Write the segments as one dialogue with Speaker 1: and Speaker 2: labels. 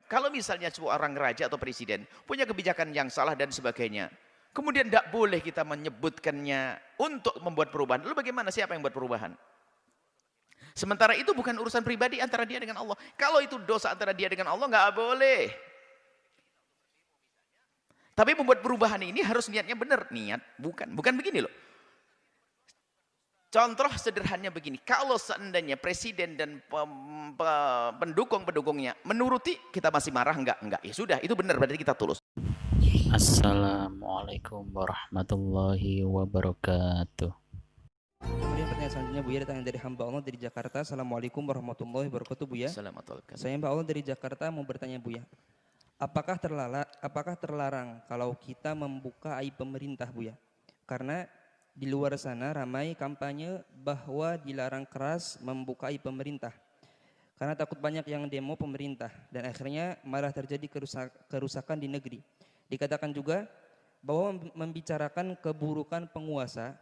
Speaker 1: Kalau misalnya seorang raja atau presiden punya kebijakan yang salah dan sebagainya, kemudian tidak boleh kita menyebutkannya untuk membuat perubahan. Lalu bagaimana, siapa yang buat perubahan? Sementara itu bukan urusan pribadi antara dia dengan Allah. Kalau itu dosa antara dia dengan Allah, nggak boleh. Tapi membuat perubahan ini harus niatnya benar. Niat, bukan begini loh. Contoh sederhananya begini, kalau seandainya presiden dan pendukung-pendukungnya menuruti, kita masih marah enggak, ya sudah, itu benar, berarti kita tulus.
Speaker 2: Assalamualaikum warahmatullahi wabarakatuh.
Speaker 3: Kemudian pertanyaan selanjutnya Buya datang dari hamba Allah dari Jakarta. Assalamualaikum warahmatullahi wabarakatuh Buya. Saya hamba Allah dari Jakarta mau bertanya Buya. Apakah terlarang kalau kita membuka aib pemerintah Buya? Karena di luar sana ramai kampanye bahwa dilarang keras membuka aib pemerintah. Karena takut banyak yang demo pemerintah dan akhirnya malah terjadi kerusakan di negeri. Dikatakan juga bahwa membicarakan keburukan penguasa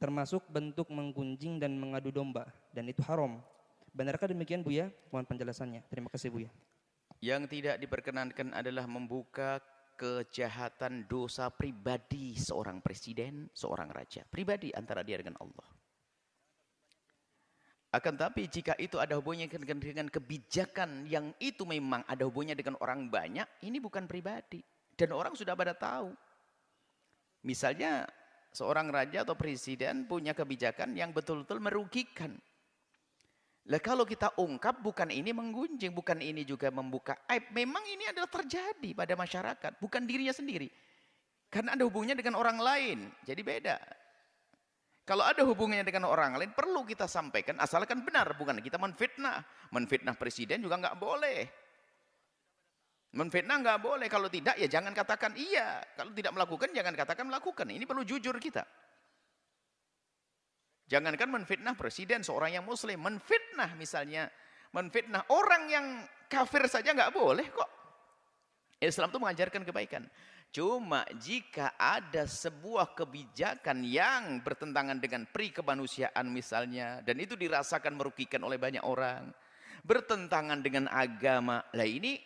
Speaker 3: termasuk bentuk menggunjing dan mengadu domba, dan itu haram. Benarkah demikian Buya? Mohon penjelasannya. Terima kasih Buya.
Speaker 1: Yang tidak diperkenankan adalah membuka kejahatan dosa pribadi seorang presiden, seorang raja. Pribadi antara dia dengan Allah. Akan tapi jika itu ada hubungannya dengan kebijakan yang itu memang ada hubungannya dengan orang banyak, ini bukan pribadi. Dan orang sudah pada tahu. Misalnya seorang raja atau presiden punya kebijakan yang betul-betul merugikan. Lah kalau kita ungkap, bukan ini menggunjing, bukan ini juga membuka aib. Memang ini adalah terjadi pada masyarakat, bukan dirinya sendiri. Karena ada hubungannya dengan orang lain, jadi beda. Kalau ada hubungannya dengan orang lain, perlu kita sampaikan, asalkan benar, bukan kita menfitnah. Menfitnah presiden juga nggak boleh. Menfitnah nggak boleh, kalau tidak ya jangan katakan iya. Kalau tidak melakukan, jangan katakan melakukan. Ini perlu jujur kita. Jangankan menfitnah presiden, seorang yang muslim, menfitnah misalnya, menfitnah orang yang kafir saja nggak boleh kok. Islam itu mengajarkan kebaikan. Cuma jika ada sebuah kebijakan yang bertentangan dengan pri kemanusiaan misalnya, dan itu dirasakan merugikan oleh banyak orang, bertentangan dengan agama, lah ini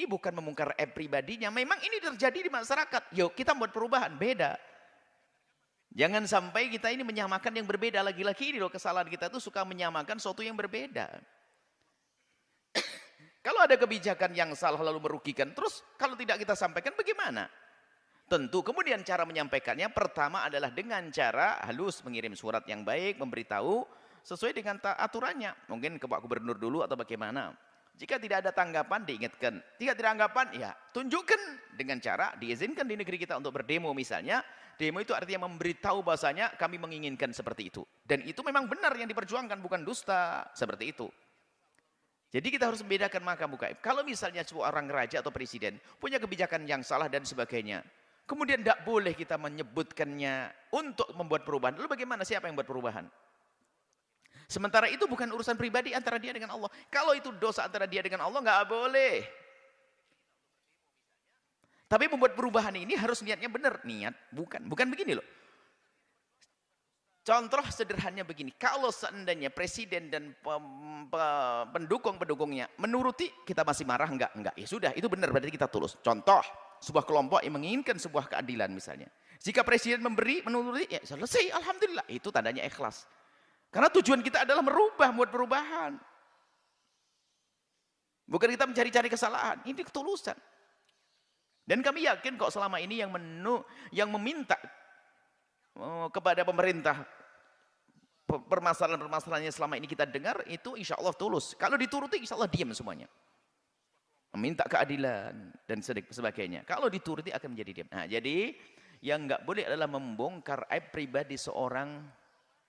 Speaker 1: bukan memungkar aib pribadinya, memang ini terjadi di masyarakat. Yuk kita buat perubahan, beda. Jangan sampai kita ini menyamakan yang berbeda. Lagi-lagi ini loh kesalahan kita tuh suka menyamakan sesuatu yang berbeda. Kalau ada kebijakan yang salah lalu merugikan, terus kalau tidak kita sampaikan bagaimana? Tentu kemudian cara menyampaikannya pertama adalah dengan cara halus, mengirim surat yang baik, memberitahu sesuai dengan aturannya. Mungkin ke Pak Gubernur dulu atau bagaimana. Jika tidak ada tanggapan, diingatkan. Jika tidak anggapan, ya tunjukkan dengan cara diizinkan di negeri kita untuk berdemo misalnya. Demo itu artinya memberitahu bahasanya kami menginginkan seperti itu. Dan itu memang benar yang diperjuangkan, bukan dusta. Seperti itu. Jadi kita harus membedakan maka buka aib. Kalau misalnya seorang raja atau presiden punya kebijakan yang salah dan sebagainya, kemudian tidak boleh kita menyebutkannya untuk membuat perubahan. Lalu bagaimana, siapa yang buat perubahan? Sementara itu bukan urusan pribadi antara dia dengan Allah. Kalau itu dosa antara dia dengan Allah, nggak boleh. Tapi membuat perubahan ini harus niatnya benar. Niat, bukan begini loh. Contoh sederhananya begini, kalau seandainya presiden dan pendukung-pendukungnya menuruti, kita masih marah enggak, ya sudah, itu benar, berarti kita tulus. Contoh, sebuah kelompok yang menginginkan sebuah keadilan misalnya. Jika presiden menuruti, ya selesai, alhamdulillah, itu tandanya ikhlas. Karena tujuan kita adalah membuat perubahan. Bukan kita mencari-cari kesalahan, ini ketulusan. Dan kami yakin kok selama ini yang meminta kepada pemerintah permasalahan-permasalahannya selama ini kita dengar itu insya Allah tulus. Kalau dituruti insya Allah diam semuanya. Meminta keadilan dan sebagainya. Kalau dituruti akan menjadi diam. Nah, jadi yang nggak boleh adalah membongkar aib pribadi seorang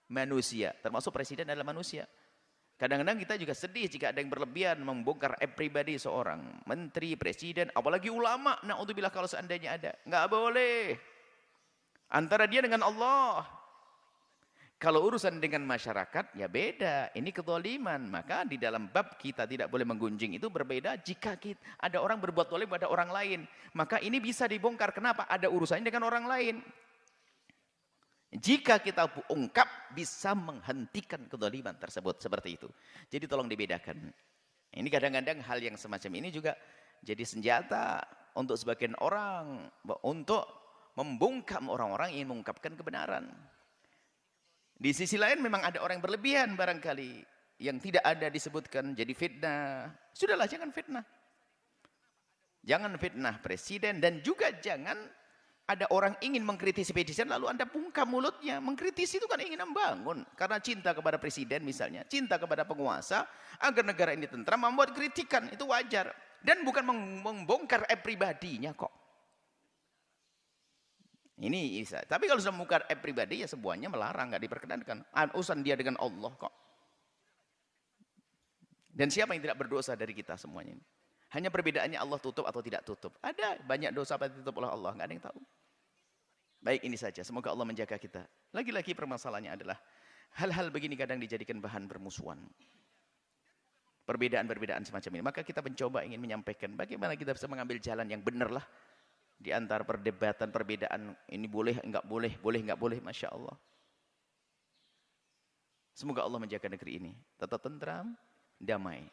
Speaker 1: manusia. Termasuk presiden adalah manusia. Kadang-kadang kita juga sedih jika ada yang berlebihan membongkar aib pribadi seorang menteri, presiden, apalagi ulama. Na'udzubillah kalau seandainya ada. Nggak boleh. Antara dia dengan Allah. Kalau urusan dengan masyarakat, ya beda. Ini kezaliman. Maka di dalam bab kita tidak boleh menggunjing itu berbeda jika ada orang berbuat zalim pada orang lain. Maka ini bisa dibongkar. Kenapa? Ada urusannya dengan orang lain. Jika kita ungkap bisa menghentikan kezaliman tersebut seperti itu. Jadi tolong dibedakan. Ini kadang-kadang hal yang semacam ini juga jadi senjata untuk sebagian orang untuk membungkam orang-orang yang ingin mengungkapkan kebenaran. Di sisi lain memang ada orang yang berlebihan barangkali yang tidak ada disebutkan jadi fitnah. Sudahlah, jangan fitnah. Jangan fitnah presiden, dan juga jangan ada orang ingin mengkritisi presiden lalu Anda bungkam mulutnya. Mengkritisi itu kan ingin membangun karena cinta kepada presiden misalnya, cinta kepada penguasa agar negara ini tentram, membuat kritikan itu wajar dan bukan membongkar pribadinya kok. Ini bisa. Tapi kalau sudah membongkar pribadi ya semuanya melarang, nggak diperkenankan. Urusan dia dengan Allah kok. Dan siapa yang tidak berdosa dari kita semuanya ini? Hanya perbedaannya Allah tutup atau tidak tutup. Ada banyak dosa yang ditutup oleh Allah, nggak ada yang tahu. Baik, ini saja. Semoga Allah menjaga kita. Lagi-lagi permasalahannya adalah hal-hal begini kadang dijadikan bahan permusuhan. Perbedaan-perbedaan semacam ini. Maka kita mencoba ingin menyampaikan bagaimana kita bisa mengambil jalan yang benar lah. Di antara perdebatan, perbedaan ini boleh, enggak boleh, enggak boleh, Masya Allah. Semoga Allah menjaga negeri ini tetap tentram, damai.